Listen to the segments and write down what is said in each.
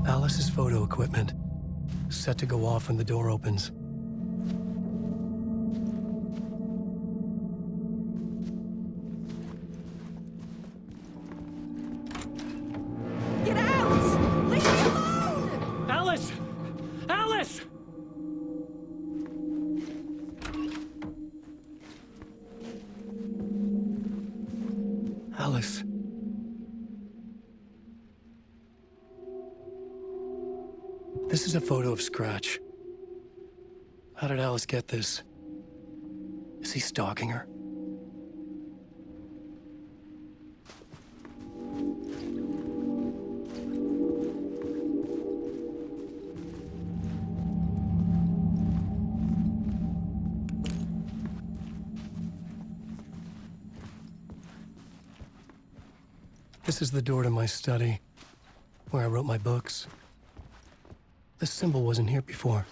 Alice's photo equipment, set to go off when the door opens. Get out! Leave me alone! Alice! Alice! Alice. This is a photo of Scratch. How did Alice get this? Is he stalking her? This is the door to my study, where I wrote my books. This symbol wasn't here before.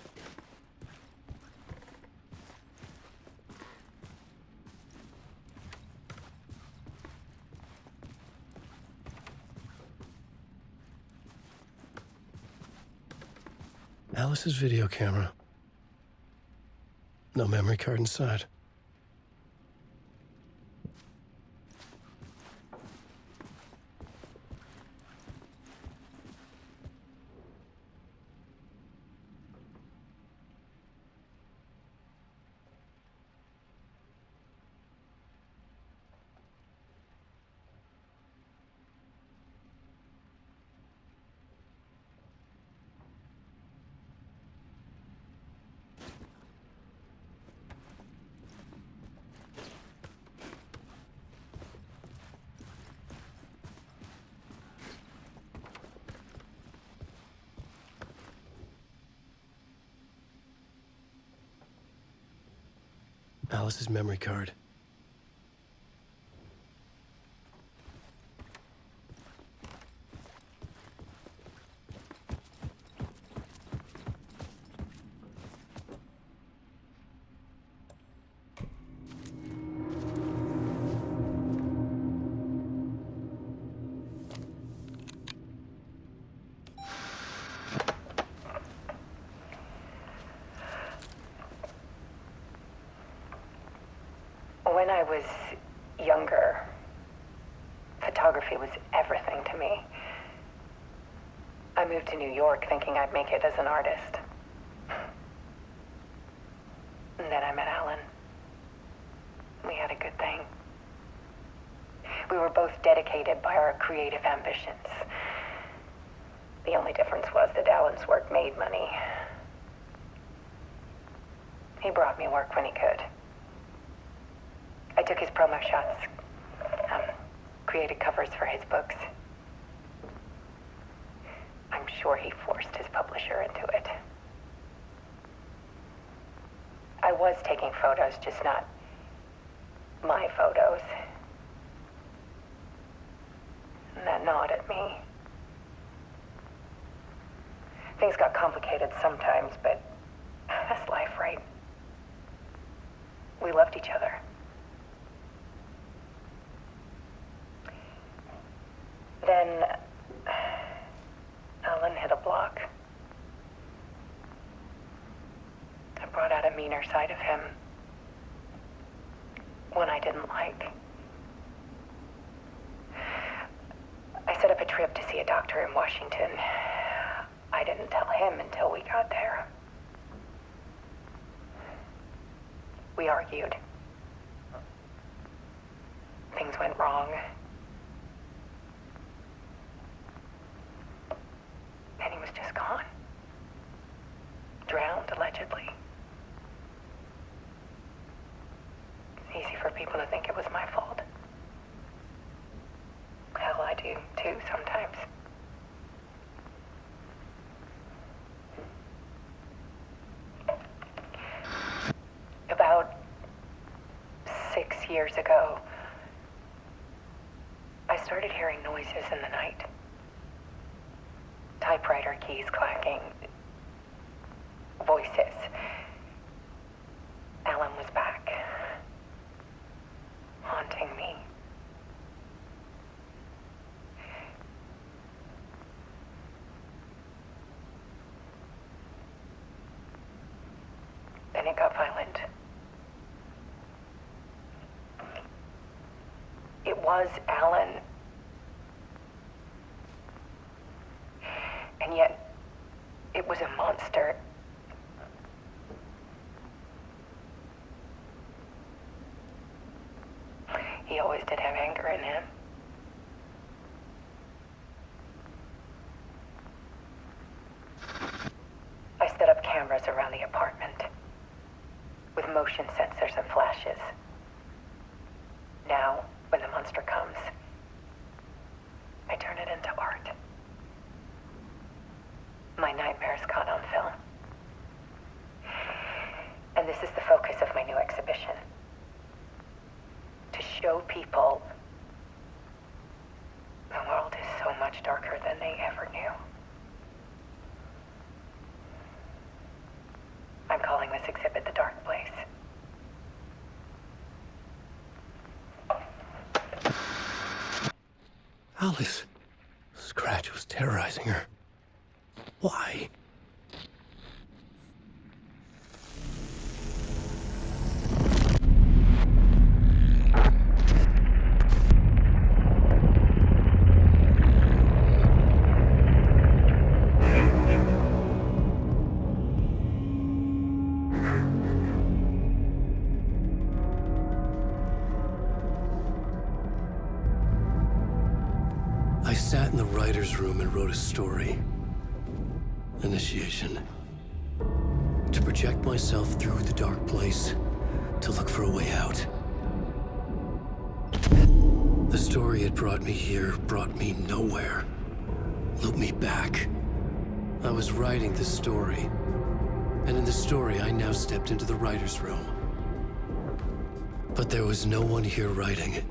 Alice's video camera. No memory card inside. Alice's memory card. When I was younger, photography was everything to me. I moved to New York thinking I'd make it as an artist. And then I met Alan. We had a good thing. We were both dedicated by our creative ambitions. The only difference was that Alan's work made money. He brought me work when he could. I took his promo shots, created covers for his books. I'm sure he forced his publisher into it. I was taking photos, just not my photos. And that gnawed at me. Things got complicated sometimes, but that's life, right? We loved each other. Then Alan hit a block. I brought out a meaner side of him. One I didn't like. I set up a trip to see a doctor in Washington. I didn't tell him until we got there. We argued. Things went wrong. And he was just gone. Drowned, allegedly. It's easy for people to think it was my fault. Hell, I do too sometimes. About 6 years ago, I started hearing noises in the night. Typewriter keys clacking. Voices. was Alan. And yet, it was a monster. He always did have anger in him. I set up cameras around the apartment with motion sensors and flashes. Now, when the monster comes, I turn it into art. My nightmares caught on film. And this is the focus of my new exhibition. To show people the world is so much darker than they ever knew. I'm calling this exhibit The Dark Place. Alice. Scratch was terrorizing her. Why? I sat in the writer's room and wrote a story. Initiation. To project myself through the dark place, to look for a way out. The story had brought me here, brought me nowhere. Looped me back. I was writing the story. And in the story, I now stepped into the writer's room. But there was no one here writing.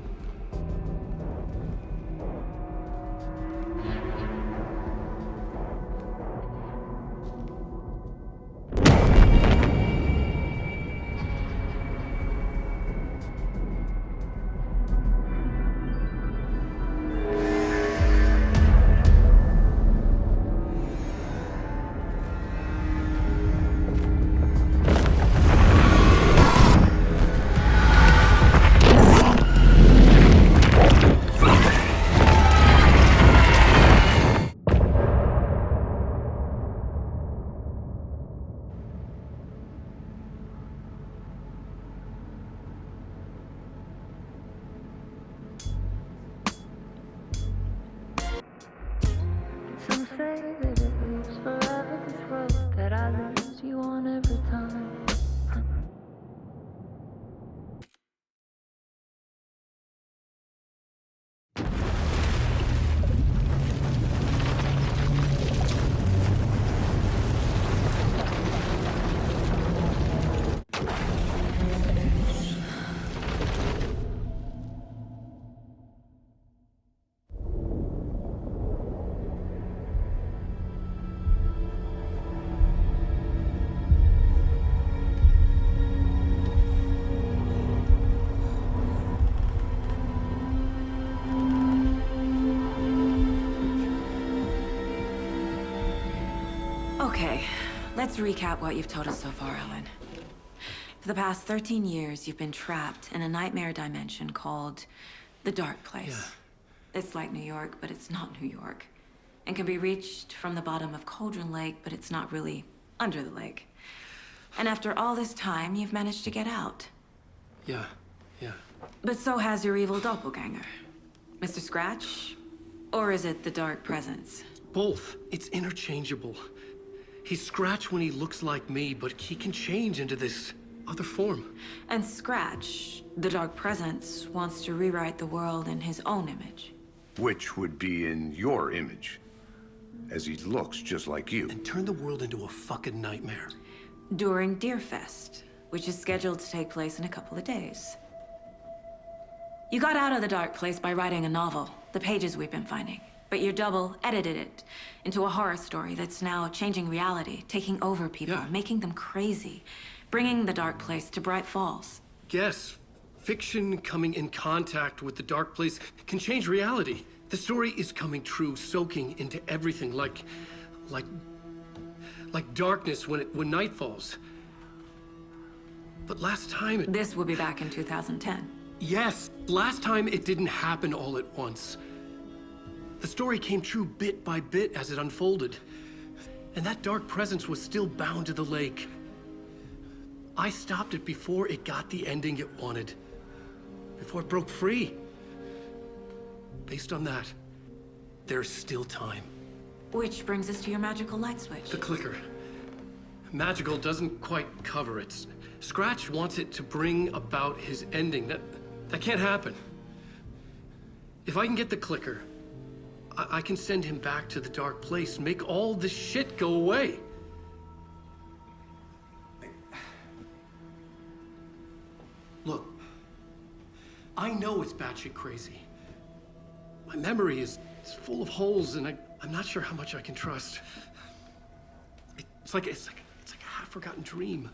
Some say that it lives forever, this road that I lose you on every time. Okay, let's recap what you've told us so far, Alan. For the past 13 years, you've been trapped in a nightmare dimension called the Dark Place. It's like New York, but it's not New York. And can be reached from the bottom of Cauldron Lake, but it's not really under the lake. And after all this time, you've managed to get out. Yeah. But so has your evil doppelganger. Mr. Scratch? Or is it the Dark Presence? Both. It's interchangeable. He's Scratch when he looks like me, but he can change into this other form. And Scratch, the Dark Presence, wants to rewrite the world in his own image. Which would be in your image, as he looks just like you. And turn the world into a fucking nightmare. During Deerfest, which is scheduled to take place in a couple of days. You got out of the Dark Place by writing a novel, the pages we've been finding. But your double edited it into a horror story that's now changing reality, taking over people, making them crazy, bringing the Dark Place to Bright Falls. Yes, fiction coming in contact with the Dark Place can change reality. The story is coming true, soaking into everything like darkness when night falls. But last time This will be back in 2010. Yes, last time it didn't happen all at once. The story came true bit by bit as it unfolded. And that dark presence was still bound to the lake. I stopped it before it got the ending it wanted. Before it broke free. Based on that, there's still time. Which brings us to your magical light switch. The clicker. Magical doesn't quite cover it. Scratch wants it to bring about his ending. That can't happen. If I can get the clicker, I can send him back to the dark place, make all this shit go away. Look, I know it's batshit crazy. My memory is full of holes, and I'm not sure how much I can trust. It's like a half-forgotten dream.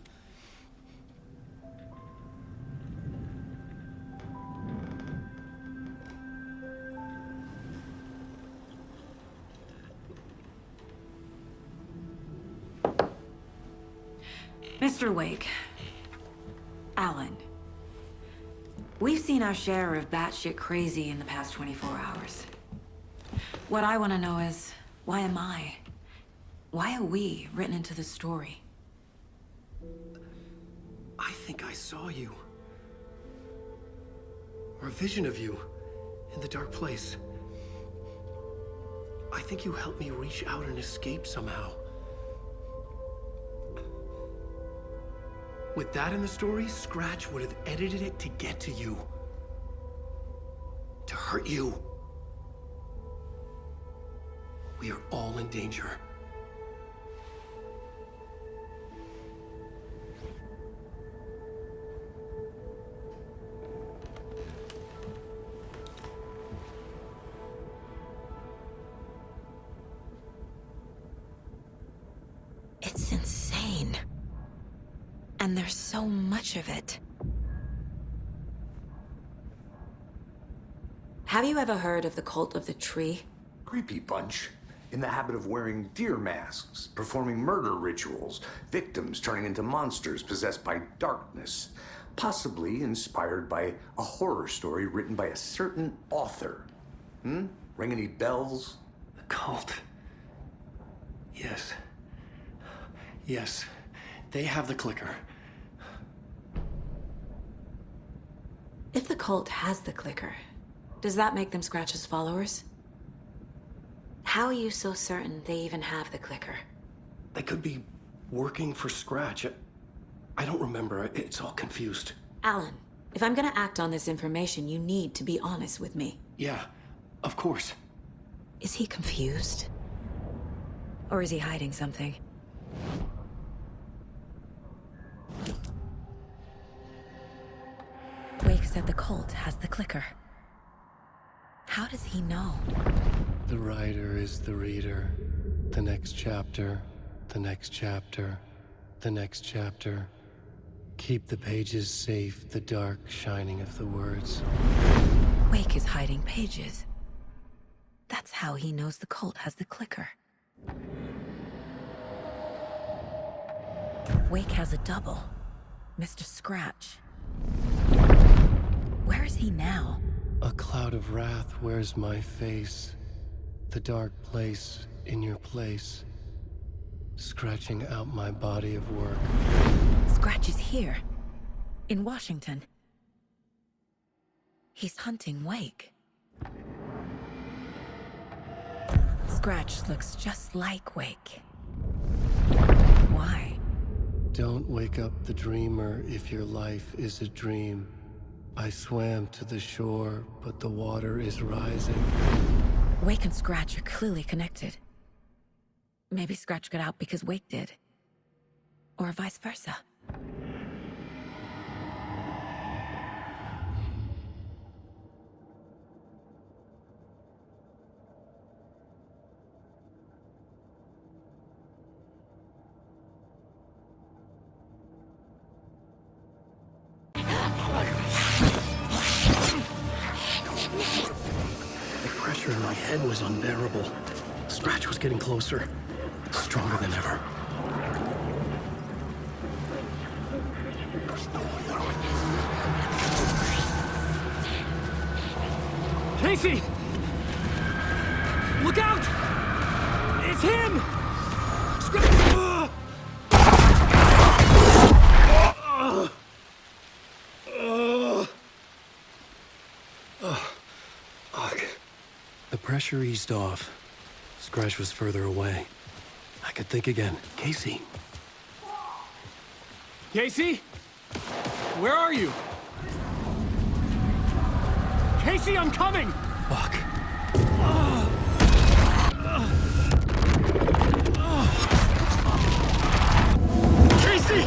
Mr. Wake. Alan. We've seen our share of batshit crazy in the past 24 hours. What I want to know is, why am I? Why are we written into the story? I think I saw you. Or a vision of you in the dark place. I think you helped me reach out and escape somehow. With that in the story, Scratch would have edited it to get to you. To hurt you. We are all in danger. It's insane. And there's so much of it. Have you ever heard of the cult of the tree? Creepy bunch. In the habit of wearing deer masks, performing murder rituals, victims turning into monsters possessed by darkness, possibly inspired by a horror story written by a certain author. Ring any bells? The cult. Yes. Yes. They have the clicker. If the cult has the clicker, does that make them Scratch's followers? How are you so certain they even have the clicker? They could be working for Scratch. I don't remember. It's all confused. Alan, if I'm gonna act on this information, you need to be honest with me. Yeah, of course. Is he confused? Or is he hiding something? Wake said the cult has the clicker. How does he know? The writer is the reader. The next chapter, the next chapter, the next chapter. Keep the pages safe, the dark shining of the words. Wake is hiding pages. That's how he knows the cult has the clicker. Wake has a double. Mr. Scratch. Where is he now? A cloud of wrath wears my face. The dark place in your place. Scratching out my body of work. Scratch is here. In Washington. He's hunting Wake. Scratch looks just like Wake. Why? Don't wake up the dreamer if your life is a dream. I swam to the shore, but the water is rising. Wake and Scratch are clearly connected. Maybe Scratch got out because Wake did. Or vice versa. The pressure in my head was unbearable. Scratch was getting closer. Stronger than ever. Casey! Look out! It's him! Fuck. The pressure eased off. Scratch was further away. I could think again. Casey. Casey? Where are you? Casey, I'm coming! Fuck. Casey!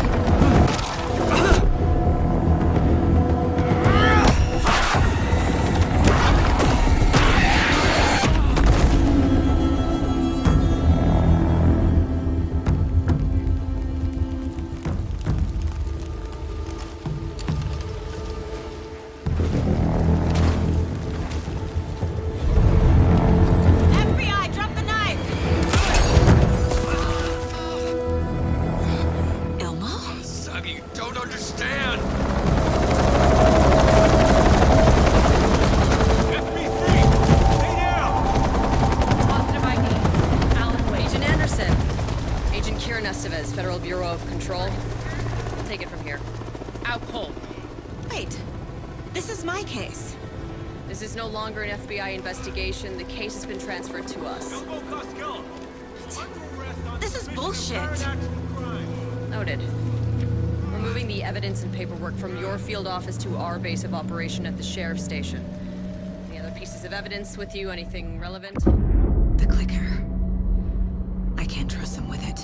FBI, drop the knife! Elmo? Son, you don't understand! Positive ID. AlanWake2. Agent Anderson. Agent Kieran Estevez, Federal Bureau of Control. We'll take it from here. Out cold. Wait, this is my case. This is no longer an FBI investigation. The case has been transferred to us. This is bullshit. Noted. We're moving the evidence and paperwork from your field office to our base of operation at the sheriff's station. Any other pieces of evidence with you? Anything relevant? The clicker. I can't trust them with it.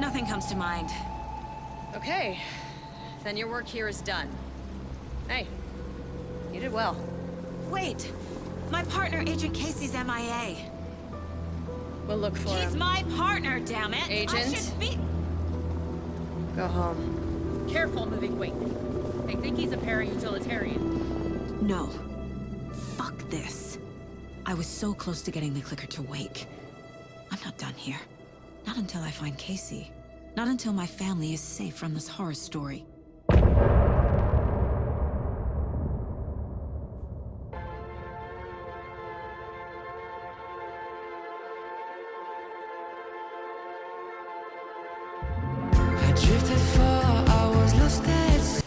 Nothing comes to mind. Okay. Then your work here is done. Hey, you did well. Wait, my partner, Agent Casey's MIA. We'll look for He's him. my partner, damn it! I Agent? should be... Go home. Careful moving weight. They think he's a para-utilitarian. No. Fuck this. I was so close to getting the clicker to wake. I'm not done here. Not until I find Casey. Not until my family is safe from this horror story. I drifted far, I was lost at sea.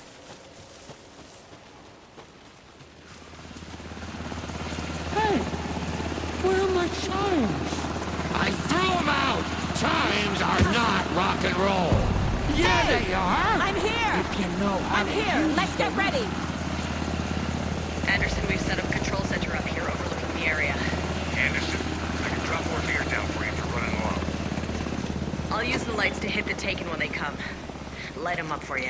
Hey, where are my chimes? I threw them out! Chimes are not rock and roll! Yeah, they are! I'm here! If you know how I'm to here! use Let's get them. ready! Anderson, we've set up a control center up here overlooking the area. Anderson, I can drop more gear down for you if you're running low. I'll use the lights to hit the Taken when they come. Light them up for you.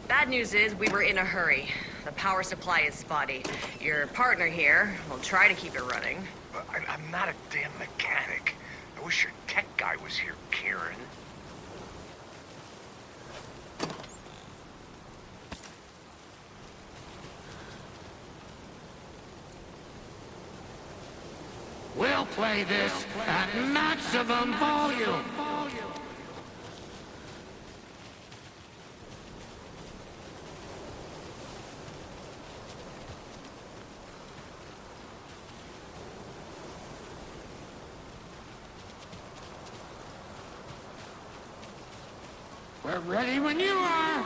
Bad news is, we were in a hurry. The power supply is spotty. Your partner here will try to keep it running. But I'm not a damn mechanic. I wish your tech guy was here, Kieran. We'll play this at maximum volume! We're ready when you are!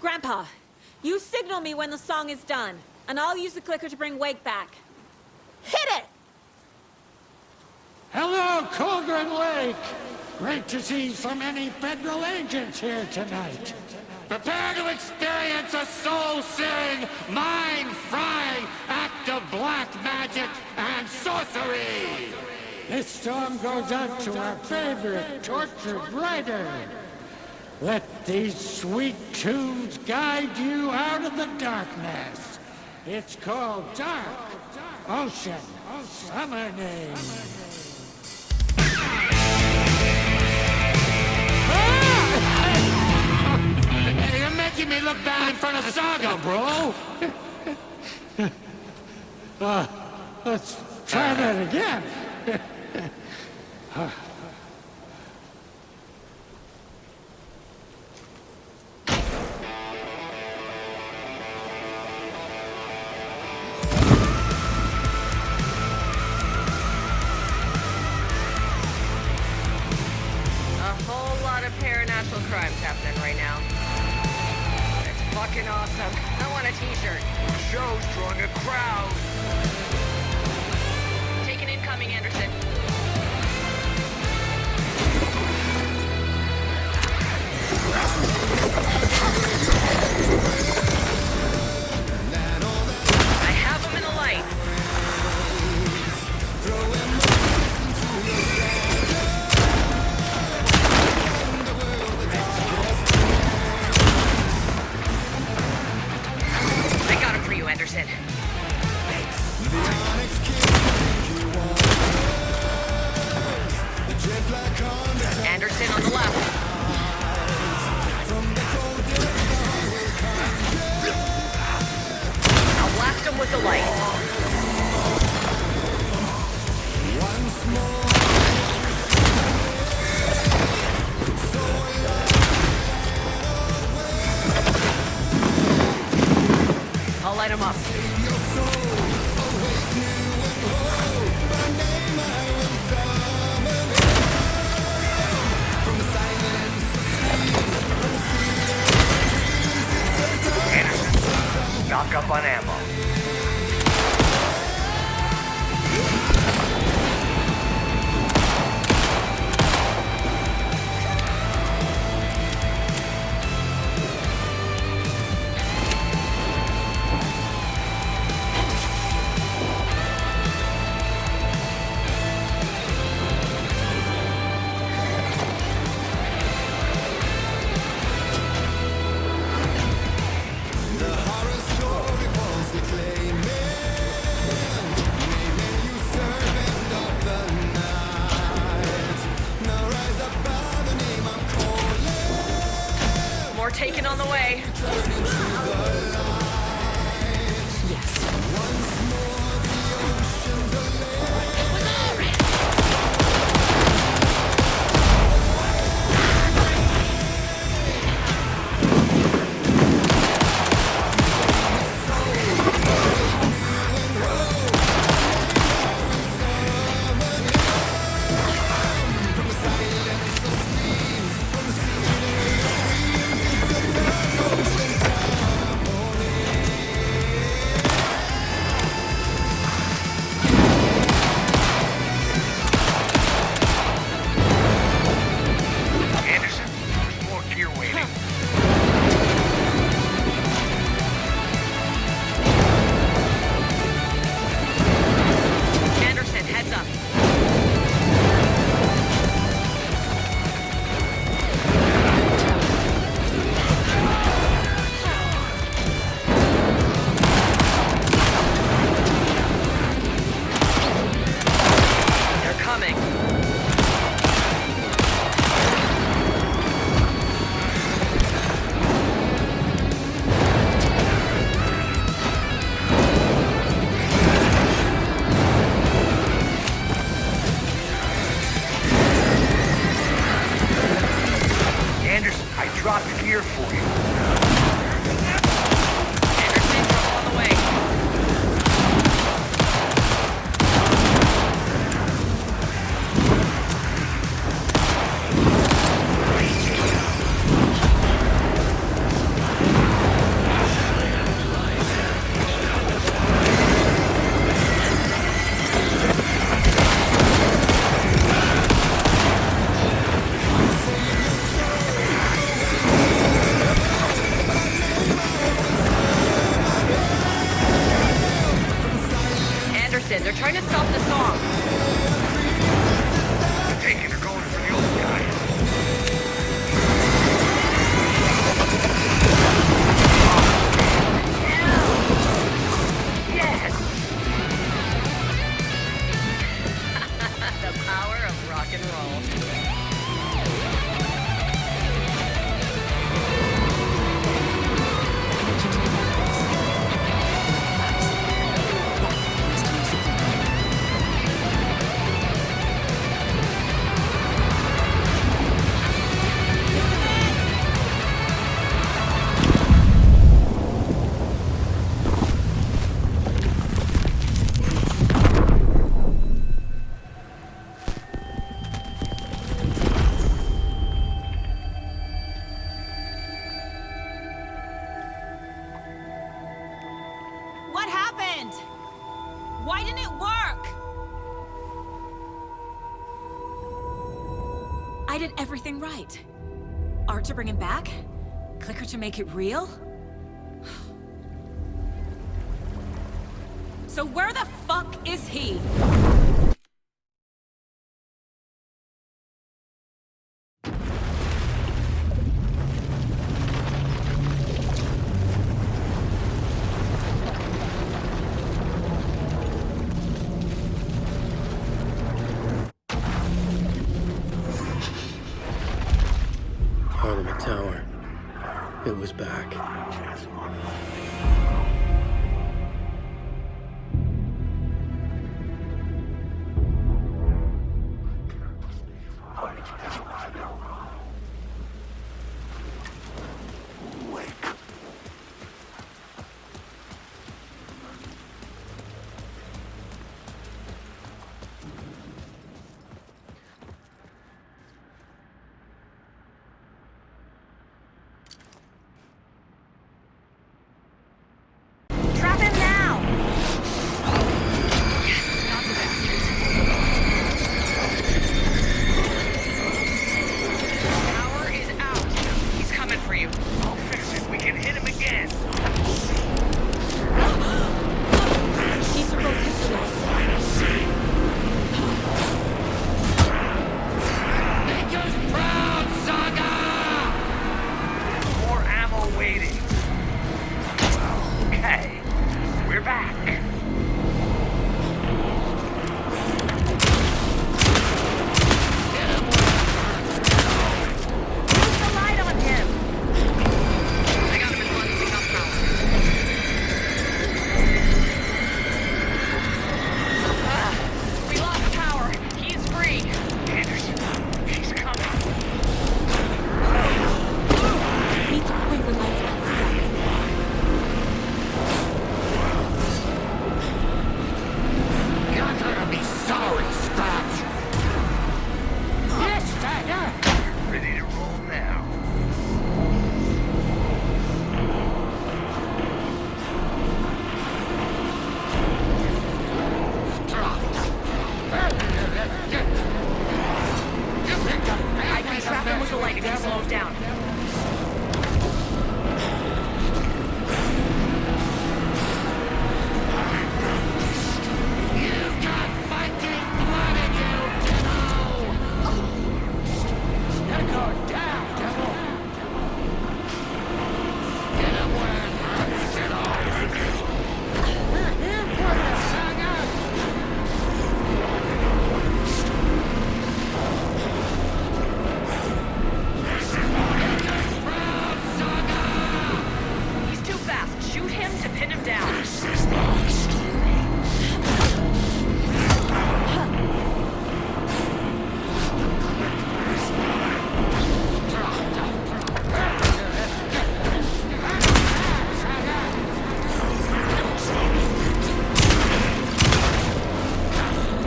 Grandpa, you signal me when the song is done, and I'll use the clicker to bring Wake back. Hit it! Hello, Colgren Lake! Great to see so many federal agents here tonight. Prepare to experience a soul-searing, mind-frying act of black magic and sorcery! This song goes out to our favorite tortured writer. Let these sweet tunes guide you out of the darkness. It's called Dark Ocean Summoning. You're making me look bad in front of Saga, bro. Let's try that again. A whole lot of paranatural crimes happening right now. It's fucking awesome. I want a t-shirt. The show's drawing a crowd. Take an incoming, Anderson. I have him in the light. I got him for you, Anderson. Anderson on the left. I'll blast him with the light. I'll light him up. Anderson, stock up on ammo. More taken on the way. Anderson, there's more gear waiting. Anderson, heads up. They're coming. Anderson, I dropped gear for you. Anderson, trouble on the way. Anderson, they're trying to stop the song. The Taken are going for the old guy. Yes! The power of rock and roll. Why didn't it work? I did everything right. Art to bring him back? Clicker to make it real? So where the fuck is he? Parliament Tower. It was back. Trap him now! Yes, got the bastard. Power is out. He's coming for you. I'll fix it. We can hit him again. He's a Make us proud, Saga! More ammo waiting. Okay, we're back. Use the light on him! I got him as long as he's got power. We lost power. He's free. Anderson, she's coming. Need to bring the lights back. You're gonna be sorry, Scratch! Yes, Tiger! Ready to roll now. I can trap him with the light if he slows down. You've got fighting blood in you, Demo! Now go down, Demo! Get him where it hurts, Demo! We're here for you, Saga! Make us proud, Saga! He's too fast. Shoot him to pin him down. This is my story.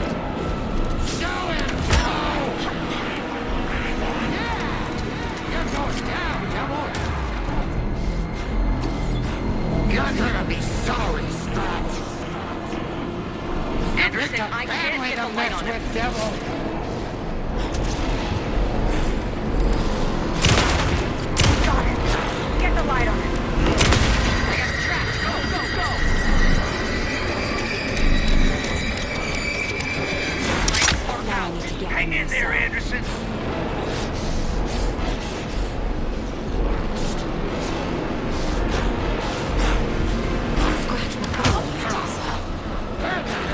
Show him, Demo! Yeah! You're going down, Demo! You're gonna be sorry, Scratch! Anderson, I can't get the light on him. with, Devil! Got it. Get the light on him. I got him trapped. Go, go, go. Lights are Now I out. need to get Hang him in there, inside. Anderson. Scratch will probably Tessa.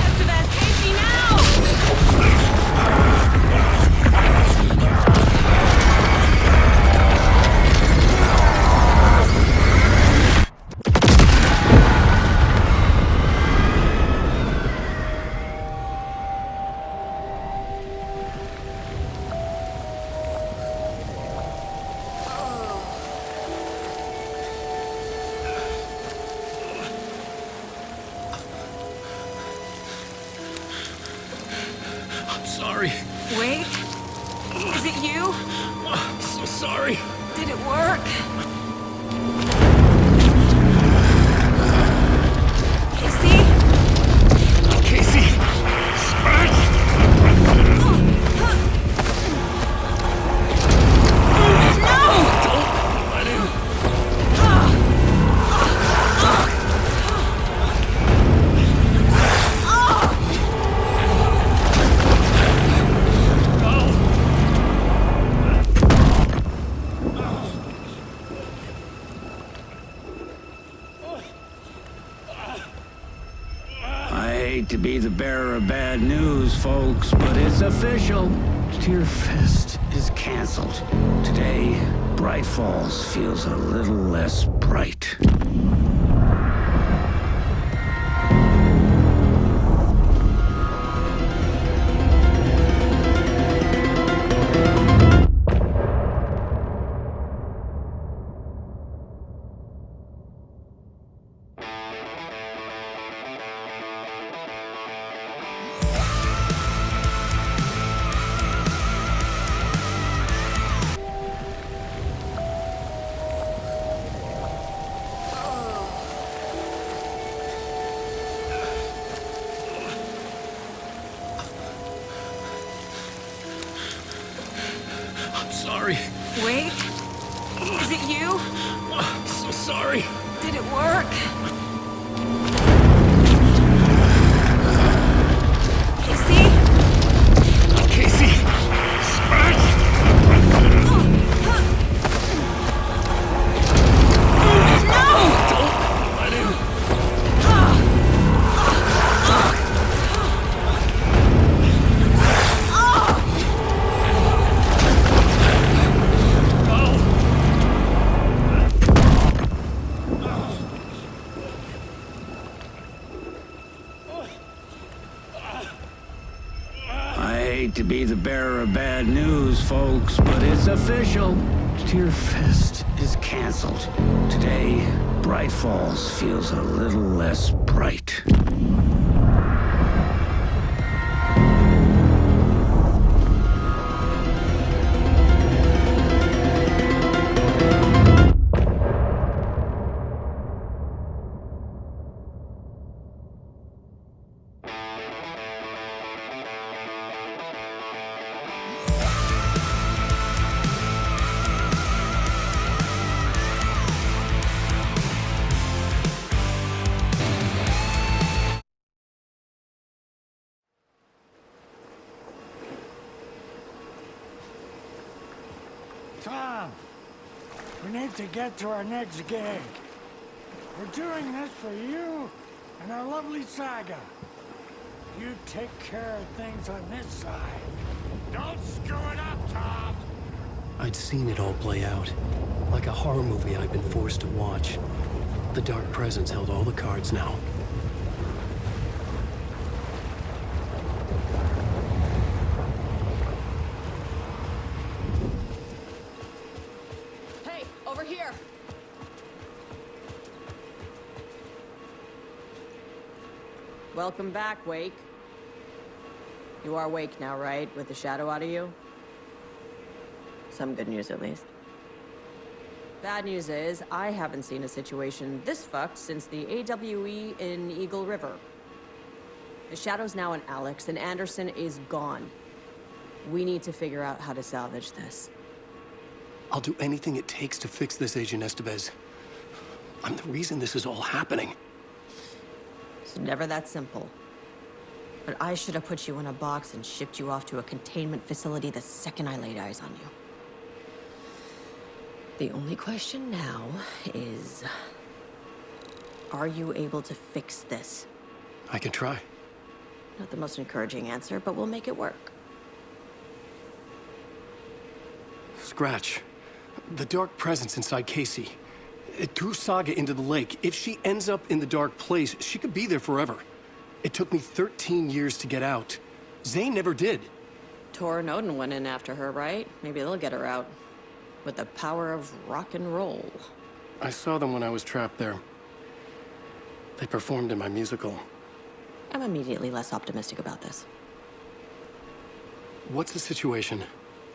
Estevez, Casey, now! I'm sorry. Wait. Is it you? I'm so sorry. Did it work? Casey! Scratch! Don't let him. I hate to be the bearer of bad news, folks, but it's official. Tear Fest is canceled. Today, Bright Falls feels a little less bright. I'm sorry. Wait. Is it you? I'm so sorry. Did it work? Casey? Casey! Scratch! Don't let him. I hate to be the bearer of bad news, folks, but it's official. Tear Fest is canceled. Today, Bright Falls feels a little less bright. Tom, we need to get to our next gig. We're doing this for you and our lovely saga. You take care of things on this side. Don't screw it up, Tom! I'd seen it all play out. Like a horror movie I'd been forced to watch. The Dark Presence held all the cards now. Hey, over here! Welcome back, Wake. You are Wake now, right? With the shadow out of you? Some good news, at least. Bad news is, I haven't seen a situation this fucked since the AWE in Eagle River. The shadow's now in Alex, and Anderson is gone. We need to figure out how to salvage this. I'll do anything it takes to fix this, Agent Estevez. I'm the reason this is all happening. It's never that simple. But I should have put you in a box and shipped you off to a containment facility the second I laid eyes on you. The only question now is... are you able to fix this? I can try. Not the most encouraging answer, but we'll make it work. Scratch. The Dark Presence inside Casey. It threw Saga into the lake. If she ends up in the Dark Place, she could be there forever. It took me 13 years to get out. Zane never did. Tor and Odin went in after her, right? Maybe they'll get her out. With the power of rock and roll. I saw them when I was trapped there. They performed in my musical. I'm immediately less optimistic about this. What's the situation?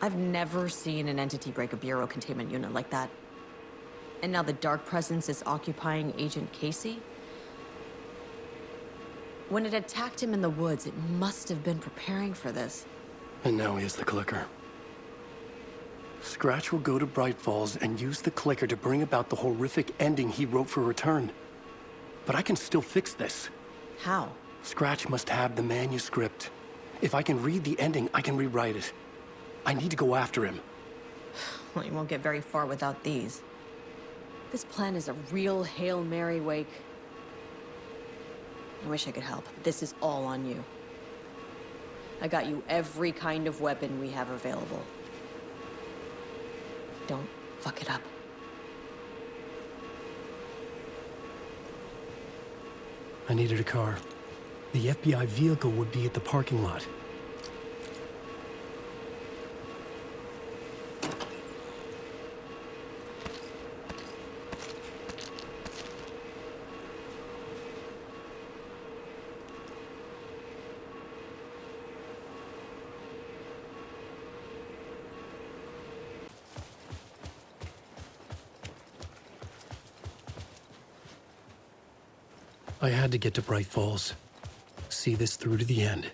I've never seen an entity break a bureau containment unit like that. And now the Dark Presence is occupying Agent Casey? When it attacked him in the woods, it must have been preparing for this. And now he has the clicker. Scratch will go to Bright Falls and use the clicker to bring about the horrific ending he wrote for Return. But I can still fix this. How? Scratch must have the manuscript. If I can read the ending, I can rewrite it. I need to go after him. Well, you won't get very far without these. This plan is a real Hail Mary, Wake. I wish I could help. This is all on you. I got you every kind of weapon we have available. Don't fuck it up. I needed a car. The FBI vehicle would be at the parking lot. I had to get to Bright Falls. See this through to the end.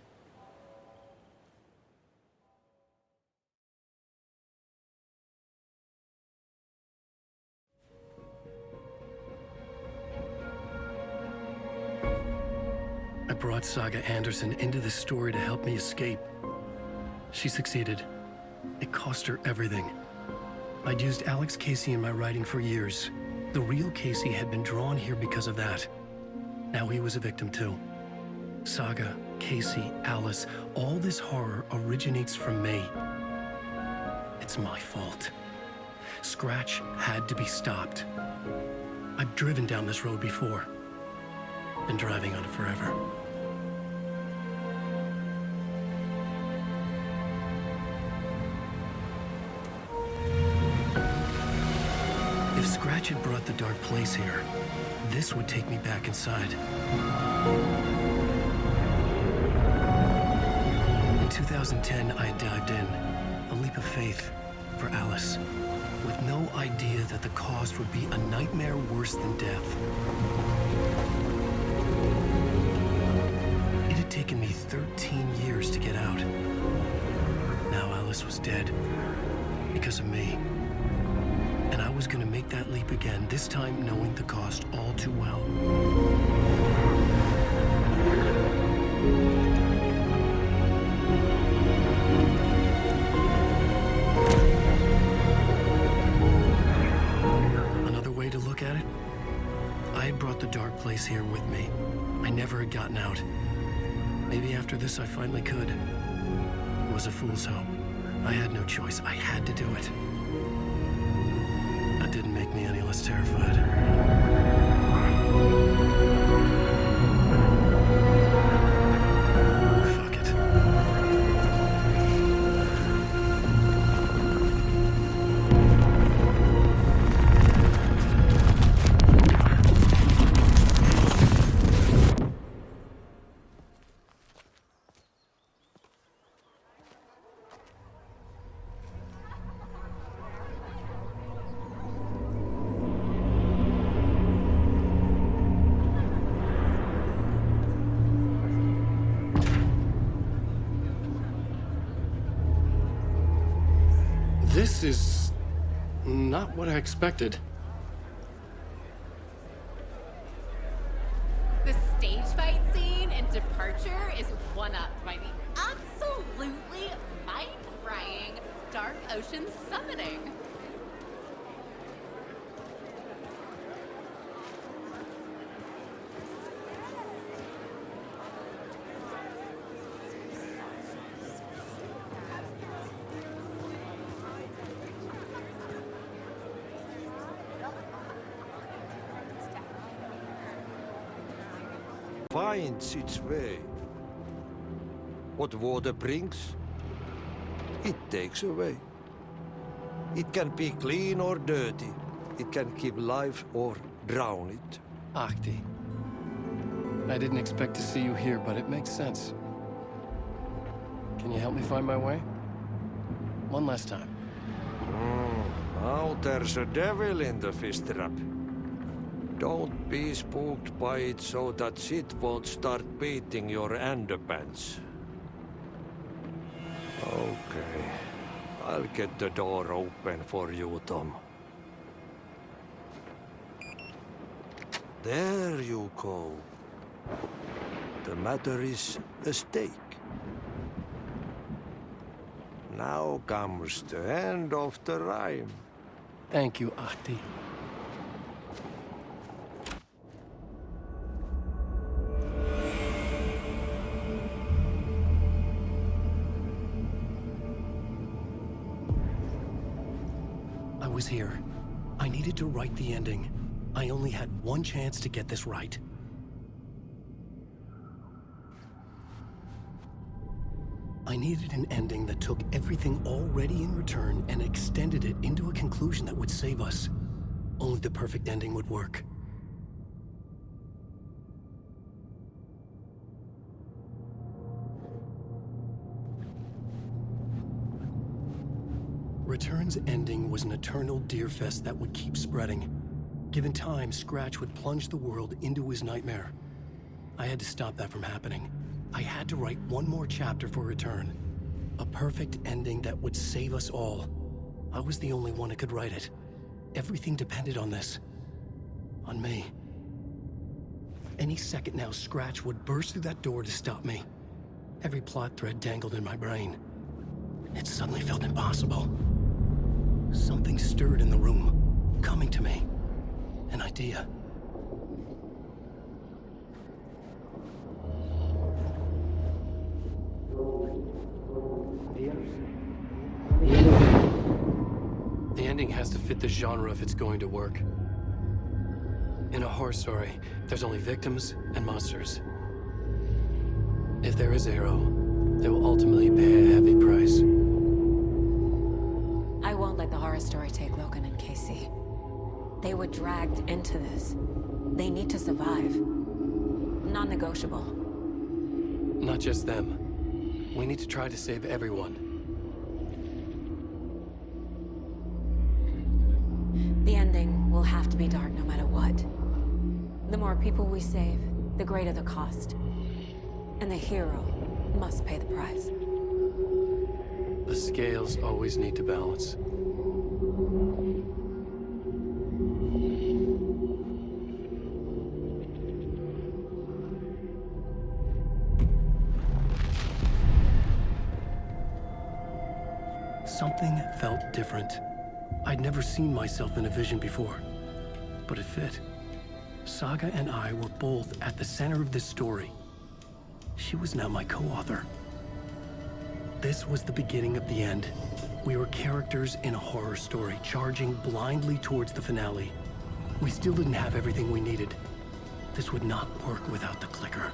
I brought Saga Anderson into this story to help me escape. She succeeded. It cost her everything. I'd used Alex Casey in my writing for years. The real Casey had been drawn here because of that. Now he was a victim too. Saga, Casey, Alice, all this horror originates from me. It's my fault. Scratch had to be stopped. I've driven down this road before. Been driving on it forever. If Scratch had brought the Dark Place here, this would take me back inside. In 2010, I dived in, a leap of faith for Alice, with no idea that the cost would be a nightmare worse than death. It had taken me 13 years to get out. Now Alice was dead, because of me. And I was gonna make that leap again, this time knowing the cost all too well. Another way to look at it, I had brought the Dark Place here with me. I never had gotten out. Maybe after this I finally could. It was a fool's hope. I had no choice. I had to do it. That didn't make me any less terrified. Fuck it. This is not what I expected. The stage fight scene in Departure is one-upped by the absolutely mind-frying Dark Ocean summoning. Finds its way. What water brings, it takes away. It can be clean or dirty. It can give life or drown it. Ahti. I didn't expect to see you here, but it makes sense. Can you help me find my way? One last time. Now there's a devil in the fish trap. Don't be spooked by it so that shit won't start beating your underpants. Okay. I'll get the door open for you, Tom. There you go. The matter is a steak. Now comes the end of the rhyme. Thank you, Ahti. I was here. I needed to write the ending. I only had one chance to get this right. I needed an ending that took everything already in return and extended it into a conclusion that would save us. Only the perfect ending would work. Return's ending was an eternal deerfest that would keep spreading. Given time, Scratch would plunge the world into his nightmare. I had to stop that from happening. I had to write one more chapter for Return. A perfect ending that would save us all. I was the only one who could write it. Everything depended on this. On me. Any second now, Scratch would burst through that door to stop me. Every plot thread dangled in my brain. It suddenly felt impossible. Something stirred in the room, coming to me. An idea. The ending has to fit the genre if it's going to work. In a horror story, there's only victims and monsters. If there is a hero, they will ultimately pay a heavy price. I won't let the horror story take Logan and Casey. They were dragged into this. They need to survive. Non-negotiable. Not just them. We need to try to save everyone. The ending will have to be dark no matter what. The more people we save, the greater the cost. And the hero must pay the price. The scales always need to balance. Something felt different. I'd never seen myself in a vision before, but it fit. Saga and I were both at the center of this story. She was now my co-author. This was the beginning of the end. We were characters in a horror story, charging blindly towards the finale. We still didn't have everything we needed. This would not work without the clicker.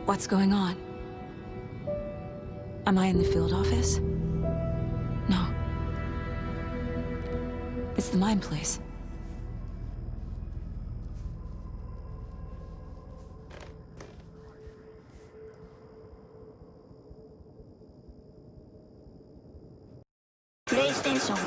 What's going on? Am I in the field office? No. It's the mine place. PlayStation